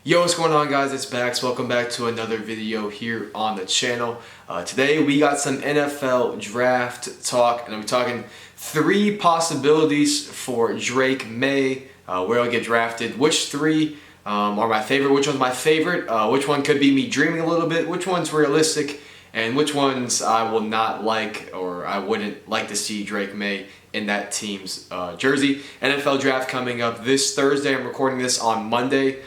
Yo, what's going on, guys? It's Bax. Welcome back to another video here on the channel. Today we got some NFL draft talk, and I'm talking 3 possibilities for Drake Maye, where he'll get drafted. Which 3 are my favorite? Which one's my favorite? Which one could be me dreaming a little bit? Which one's realistic? And which ones I will not like, or I wouldn't like to see Drake Maye in that team's jersey. NFL draft coming up this Thursday. I'm recording this on Monday.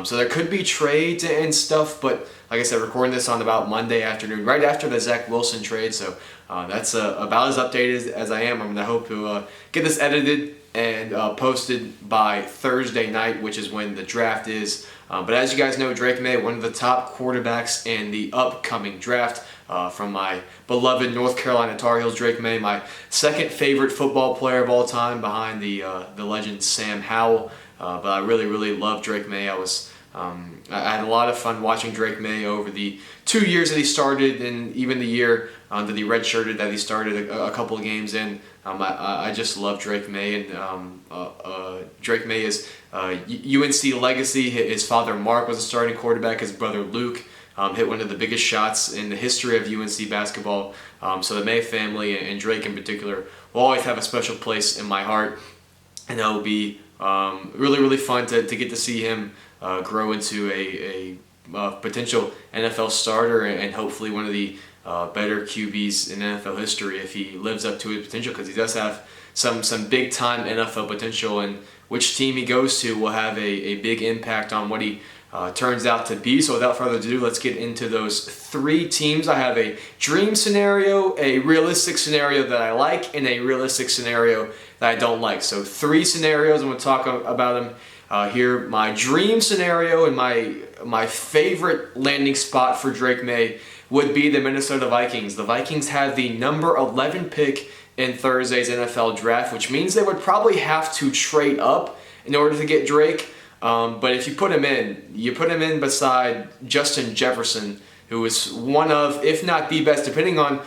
So there could be trades and stuff, but like I said, recording this on about Monday afternoon, right after the Zach Wilson trade. So that's about as updated as I am. I'm going to hope to get this edited and posted by Thursday night, which is when the draft is. But as you guys know, Drake Maye, one of the top quarterbacks in the upcoming draft from my beloved North Carolina Tar Heels. Drake Maye, my second favorite football player of all time, behind the legend Sam Howell. But I really love Drake Maye. I had a lot of fun watching Drake Maye over the 2 years that he started, and even the year that he redshirted, that he started a couple of games in. I just love Drake Maye, and Drake Maye is UNC legacy. His father Mark was a starting quarterback. His brother Luke hit one of the biggest shots in the history of UNC basketball. So the Maye family, and Drake in particular, will always have a special place in my heart, and that will be really fun to get to see him grow into a potential NFL starter, and hopefully one of the better QBs in NFL history if he lives up to his potential, because he does have some big time NFL potential, and which team he goes to will have a big impact on what he turns out to be. So without further ado, let's get into those 3 teams. I have a dream scenario, a realistic scenario that I like, and a realistic scenario that I don't like. So 3 scenarios. I'm going to talk about them here. My dream scenario and my favorite landing spot for Drake Maye would be the Minnesota Vikings. The Vikings have the number 11 pick in Thursday's NFL draft, which means they would probably have to trade up in order to get Drake. But if you put him in beside Justin Jefferson, who is one of, if not the best, depending on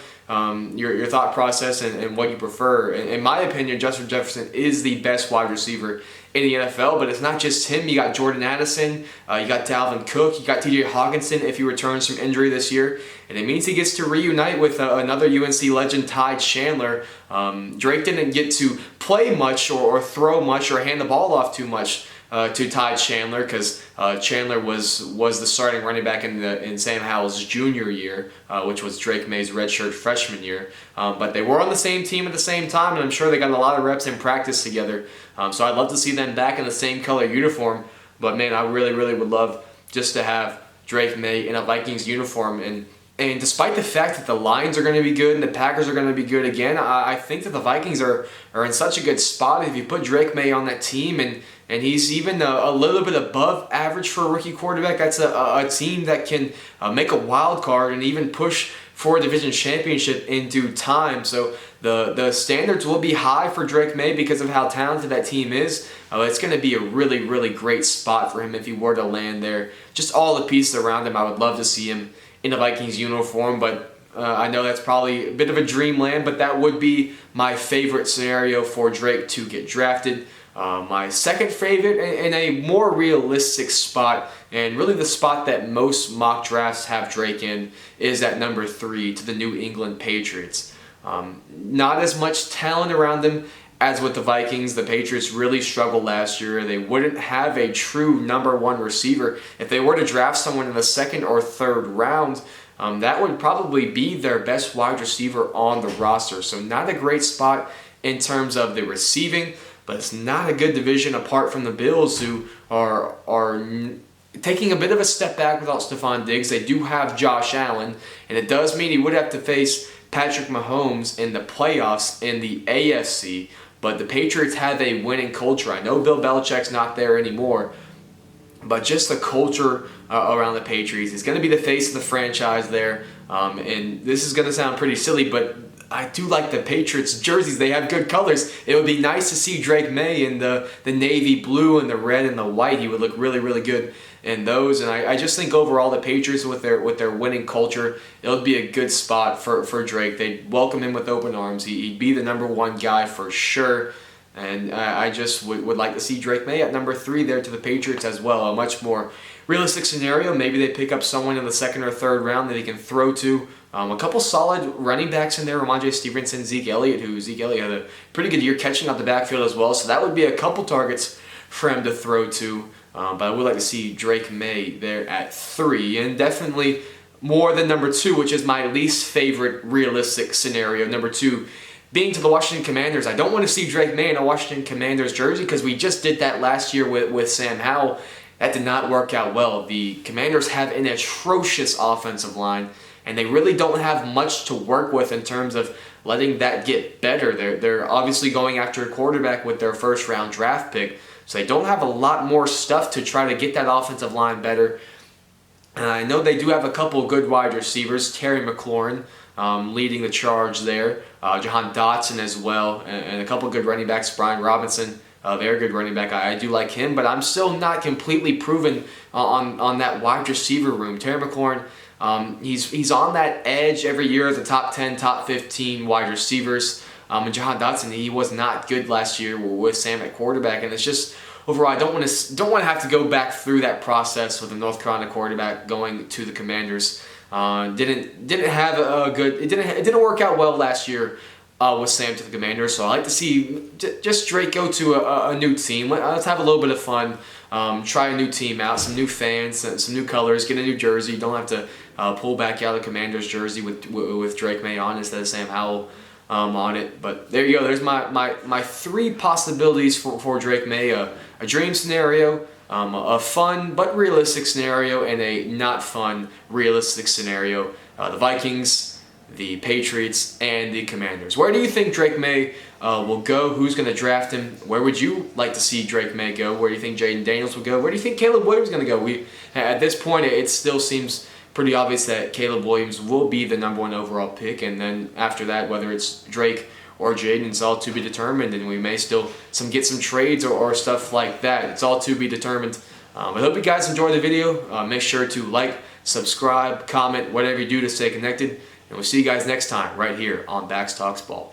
your thought process and what you prefer. In my opinion, Justin Jefferson is the best wide receiver in the NFL, but it's not just him. You got Jordan Addison, you got Dalvin Cook, you got TJ Hawkinson if he returns from injury this year, and it means he gets to reunite with another UNC legend, Ty Chandler. Drake didn't get to play much or throw much or hand the ball off too much to Ty Chandler, because Chandler was the starting running back in Sam Howell's junior year, which was Drake Maye's redshirt freshman year. But they were on the same team at the same time, and I'm sure they got a lot of reps in practice together. So I'd love to see them back in the same color uniform. But man, I really would love just to have Drake Maye in a Vikings uniform. And despite the fact that the Lions are going to be good and the Packers are going to be good again, I think that the Vikings are in such a good spot. If you put Drake Maye on that team, and he's even a little bit above average for a rookie quarterback, that's a team that can make a wild card and even push for a division championship in due time. So the standards will be high for Drake Maye because of how talented that team is. It's going to be a really great spot for him if he were to land there. Just all the pieces around him, I would love to see him in a Vikings uniform, but I know that's probably a bit of a dreamland, but that would be my favorite scenario for Drake to get drafted. My second favorite, and a more realistic spot, and really the spot that most mock drafts have Drake in, is at number 3 to the New England Patriots. Not as much talent around them as with the Vikings. The Patriots really struggled last year. They wouldn't have a true number 1 receiver. If they were to draft someone in the 2nd or 3rd round, that would probably be their best wide receiver on the roster. So not a great spot in terms of the receiving, but it's not a good division apart from the Bills, who are taking a bit of a step back without Stephon Diggs. They do have Josh Allen, and it does mean he would have to face Patrick Mahomes in the playoffs in the AFC, but the Patriots have a winning culture. I know Bill Belichick's not there anymore, but just the culture around the Patriots. He's going to be the face of the franchise there, and this is going to sound pretty silly, but I do like the Patriots jerseys. They have good colors. It would be nice to see Drake Maye in the navy blue and the red and the white. He would look really good in those. And I just think overall the Patriots with their winning culture, it would be a good spot for Drake. They'd welcome him with open arms. He'd be the number 1 guy for sure. And I just would like to see Drake Maye at number 3 there to the Patriots as well. A much more realistic scenario. Maybe they pick up someone in the second or third round that he can throw to. A couple solid running backs in there, Ramondre Stevenson, Zeke Elliott, Zeke Elliott had a pretty good year catching up the backfield as well. So that would be a couple targets for him to throw to. But I would like to see Drake Maye there at 3. And definitely more than number 2, which is my least favorite realistic scenario. Number 2 being to the Washington Commanders. I don't want to see Drake Maye in a Washington Commanders jersey because we just did that last year with Sam Howell. That did not work out well. The Commanders have an atrocious offensive line, and they really don't have much to work with in terms of letting that get better. They're obviously going after a quarterback with their first-round draft pick, so they don't have a lot more stuff to try to get that offensive line better. And I know they do have a couple of good wide receivers. Terry McLaurin leading the charge there. Jahan Dotson as well, and a couple of good running backs. Brian Robinson, very good running back. I do like him, but I'm still not completely proven on that wide receiver room. Terry McLaurin, he's on that edge every year as the top 10, top 15 wide receivers. And Jahan Dotson, he was not good last year with Sam at quarterback, and it's just overall I don't want to have to go back through that process with the North Carolina quarterback going to the Commanders. Didn't have a good. It didn't work out well last year with Sam to the Commanders. So I like to see just Drake go to a new team. Let's have a little bit of fun. Try a new team out, some new fans, some new colors. Get a new jersey. You don't have to pull back out the Commanders jersey with Drake Maye on instead of Sam Howell on it. But there you go. There's my 3 possibilities for Drake Maye. A dream scenario, a fun but realistic scenario, and a not fun realistic scenario. The Vikings, the Patriots, and the Commanders. Where do you think Drake Maye will go? Who's going to draft him? Where would you like to see Drake Maye go? Where do you think Jayden Daniels will go? Where do you think Caleb Williams is going to go? At this point, it still seems pretty obvious that Caleb Williams will be the number 1 overall pick, and then after that, whether it's Drake or Jayden, it's all to be determined, and we may still get some trades or stuff like that. It's all to be determined. I hope you guys enjoyed the video. Make sure to like, subscribe, comment, whatever you do to stay connected, and we'll see you guys next time right here on Bax Talks Ball.